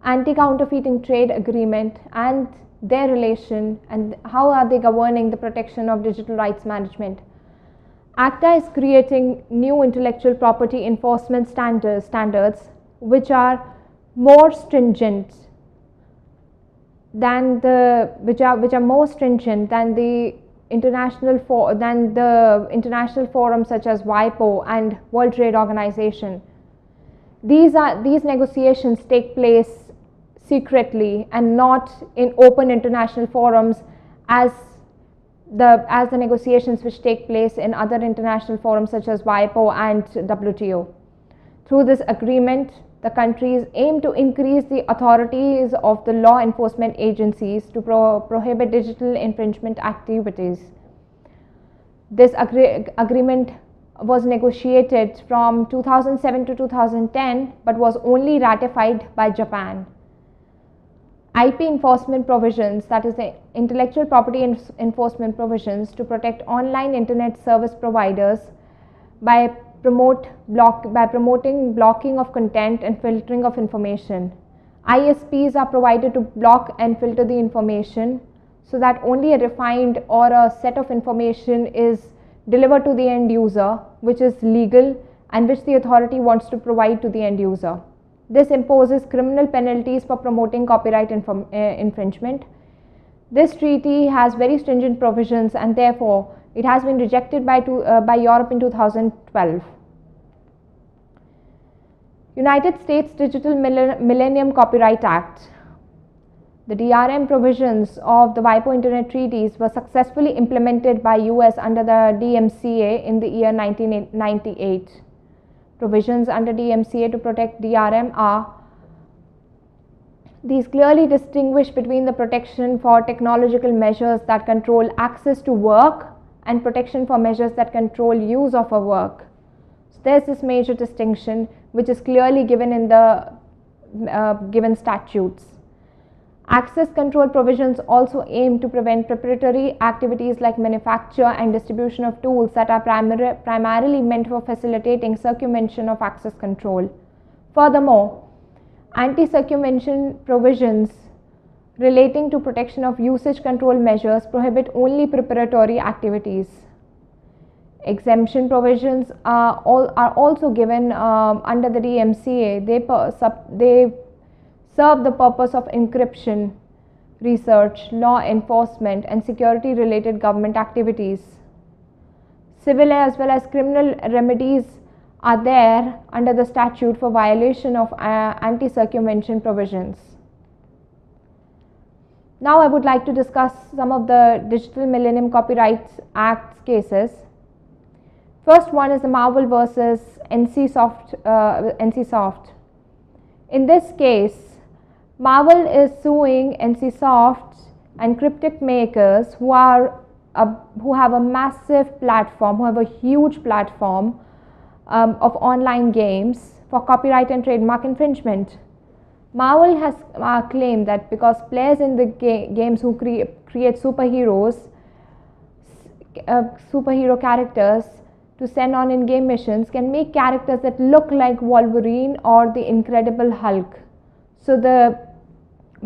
anti-counterfeiting trade agreement and their relation and how are they governing the protection of digital rights management. ACTA is creating new intellectual property enforcement standards which are more stringent than the more stringent than the international forums such as WIPO and World Trade Organization. These negotiations take place secretly and not in open international forums as the negotiations which take place in other international forums such as WIPO and WTO. Through this agreement, the countries aim to increase the authorities of the law enforcement agencies to prohibit digital infringement activities. This agreement was negotiated from 2007 to 2010 but was only ratified by Japan. IP enforcement provisions, that is the intellectual property enforcement provisions to protect online internet service providers by promoting blocking of content and filtering of information. ISPs are provided to block and filter the information so that only a refined or a set of information is delivered to the end user which is legal and which the authority wants to provide to the end user. This imposes criminal penalties for promoting copyright infringement. This treaty has very stringent provisions and therefore it has been rejected by Europe in 2012. United States Digital Millennium Copyright Act. The DRM provisions of the WIPO Internet treaties were successfully implemented by US under the DMCA in the year 1998. Provisions under DMCA to protect DRM are: these clearly distinguish between the protection for technological measures that control access to work and protection for measures that control use of a work. So there's this major distinction which is clearly given in the given statutes. Access control provisions also aim to prevent preparatory activities like manufacture and distribution of tools that are primarily meant for facilitating circumvention of access control. Furthermore, anti-circumvention provisions relating to protection of usage control measures prohibit only preparatory activities. Exemption provisions are also given under the DMCA. They serve the purpose of encryption, research, law enforcement and security related government activities. Civil as well as criminal remedies are there under the statute for violation of anti-circumvention provisions. Now I would like to discuss some of the Digital Millennium Copyright Act cases. First one is the Marvel versus NCSoft. In this case, Marvel is suing NCSoft and Cryptic makers who have a massive platform, who have a huge platform of online games for copyright and trademark infringement. Marvel has claimed that because players in the games who create superhero characters to send on in-game missions can make characters that look like Wolverine or the Incredible Hulk. So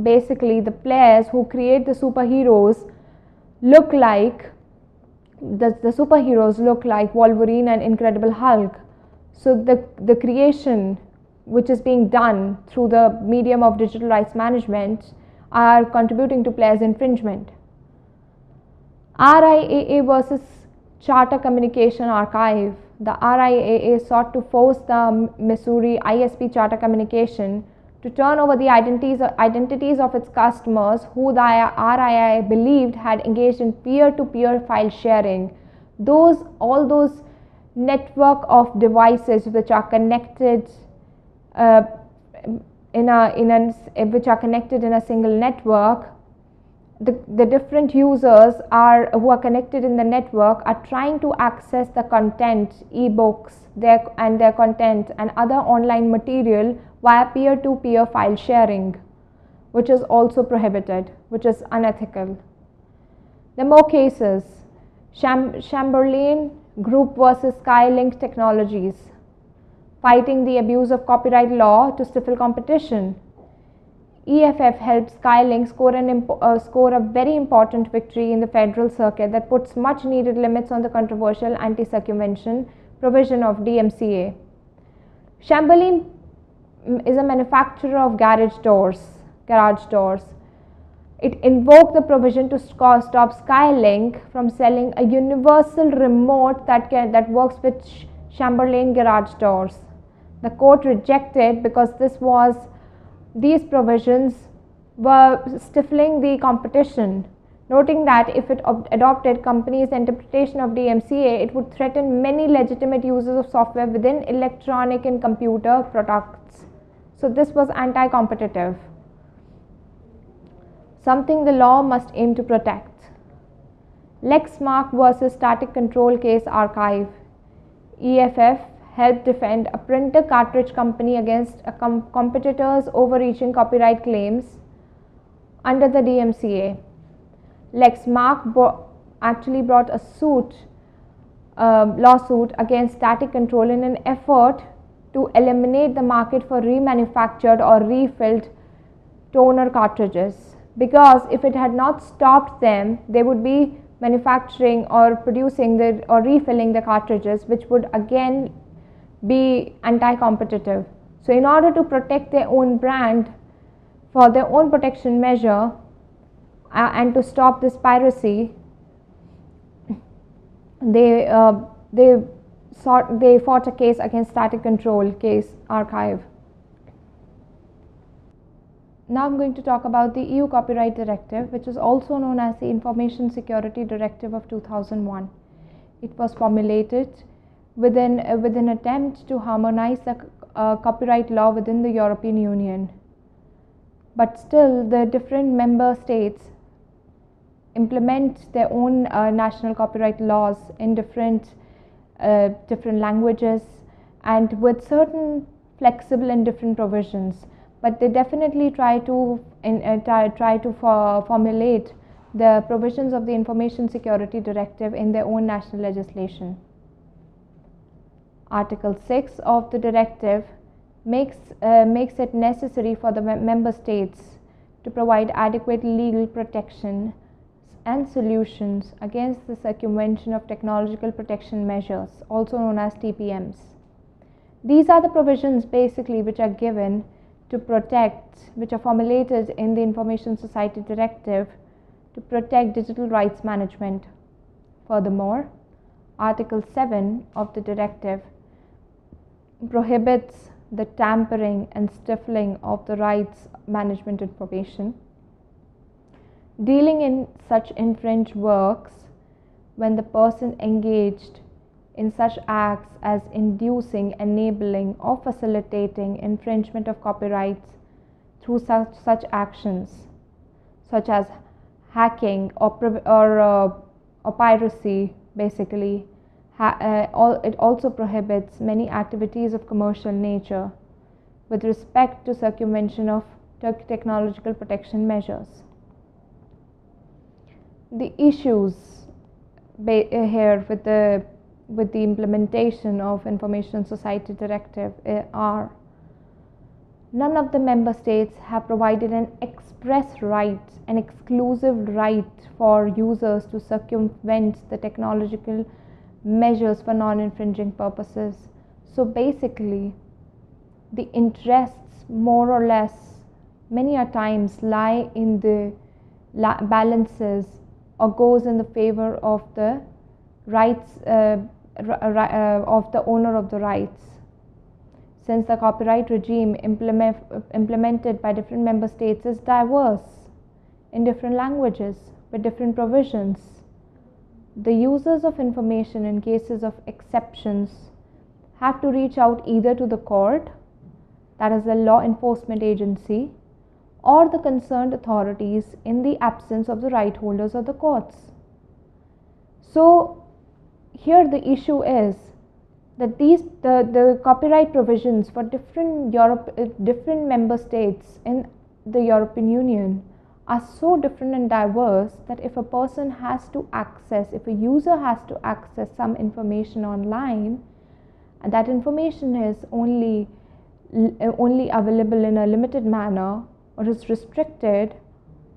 basically the players who create the superheroes look like Wolverine and Incredible Hulk. So the creation which is being done through the medium of digital rights management are contributing to players' infringement. RIAA versus Charter Communication Archive. The RIAA sought to force the Missouri ISP Charter Communication to turn over the identities of its customers who the RIAA believed had engaged in peer-to-peer file sharing. All those network of devices which are connected in a single network, the different users who are connected in the network are trying to access the content, ebooks, their content and other online material via peer-to-peer file sharing, which is also prohibited, which is unethical. There are more cases. Chamberlain Group versus Skylink Technologies, fighting the abuse of copyright law to stifle competition. EFF helped Skylink score a very important victory in the Federal Circuit that puts much needed limits on the controversial anti-circumvention provision of DMCA. Chamberlain is a manufacturer of garage doors. It invoked the provision to stop Skylink from selling a universal remote that works with Chamberlain garage doors. The court rejected because these provisions were stifling the competition, noting that if it adopted company's interpretation of DMCA, it would threaten many legitimate users of software within electronic and computer products. So this was anti-competitive, something the law must aim to protect. Lexmark versus Static Control Case Archive. EFF helped defend a printer cartridge company against a competitor's overreaching copyright claims under the DMCA. Lexmark actually brought a lawsuit against Static Control in an effort to eliminate the market for remanufactured or refilled toner cartridges, because if it had not stopped them, they would be manufacturing or producing or refilling the cartridges, which would again be anti-competitive. So in order to protect their own brand for their own protection measure and to stop this piracy, they fought a case against Static Control Case Archive. Now I'm going to talk about the EU Copyright Directive, which is also known as the Information Security Directive of 2001. It was formulated with an attempt to harmonize the copyright law within the European Union. But still, the different member states implement their own national copyright laws in different languages and with certain flexible and different provisions. But they definitely try to formulate the provisions of the Information Security Directive in their own national legislation. Article 6 of the directive makes it necessary for the member states to provide adequate legal protection and solutions against the circumvention of technological protection measures, also known as TPMs. These are the provisions basically which are given to protect, which are formulated in the Information Society Directive to protect digital rights management. Furthermore, Article 7 of the directive prohibits the tampering and stifling of the rights management information, dealing in such infringed works when the person engaged in such acts as inducing, enabling, or facilitating infringement of copyrights through such actions, such as hacking or piracy, basically. It also prohibits many activities of commercial nature with respect to circumvention of technological protection measures. The issues here with the implementation of Information Society Directive are: none of the member states have provided an express right, an exclusive right for users to circumvent the technological measures for non-infringing purposes. So basically, the interests more or less many a times lie in the balances or goes in the favor of the rights of the owner of the rights, since the copyright regime implemented by different member states is diverse in different languages with different provisions. The users of information in cases of exceptions have to reach out either to the court, that is the law enforcement agency, or the concerned authorities in the absence of the right holders or the courts. So here the issue is that the copyright provisions for different member states in the European Union are so different and diverse that if a person has to access, if a user has to access some information online, and that information is only available in a limited manner, or is restricted,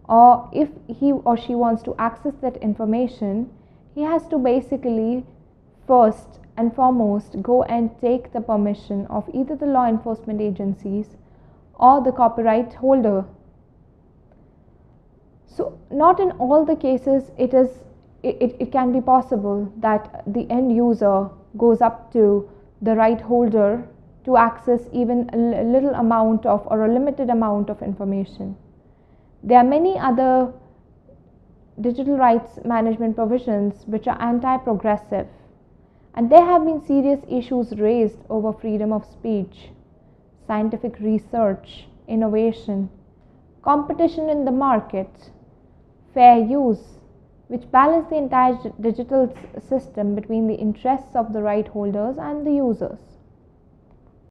or if he or she wants to access that information, he has to basically first and foremost go and take the permission of either the law enforcement agencies or the copyright holder. So not in all the cases it can be possible that the end user goes up to the right holder to access even a little amount of or a limited amount of information. There are many other digital rights management provisions which are anti-progressive, and there have been serious issues raised over freedom of speech, scientific research, innovation, competition in the market, fair use, which balance the entire digital system between the interests of the right holders and the users.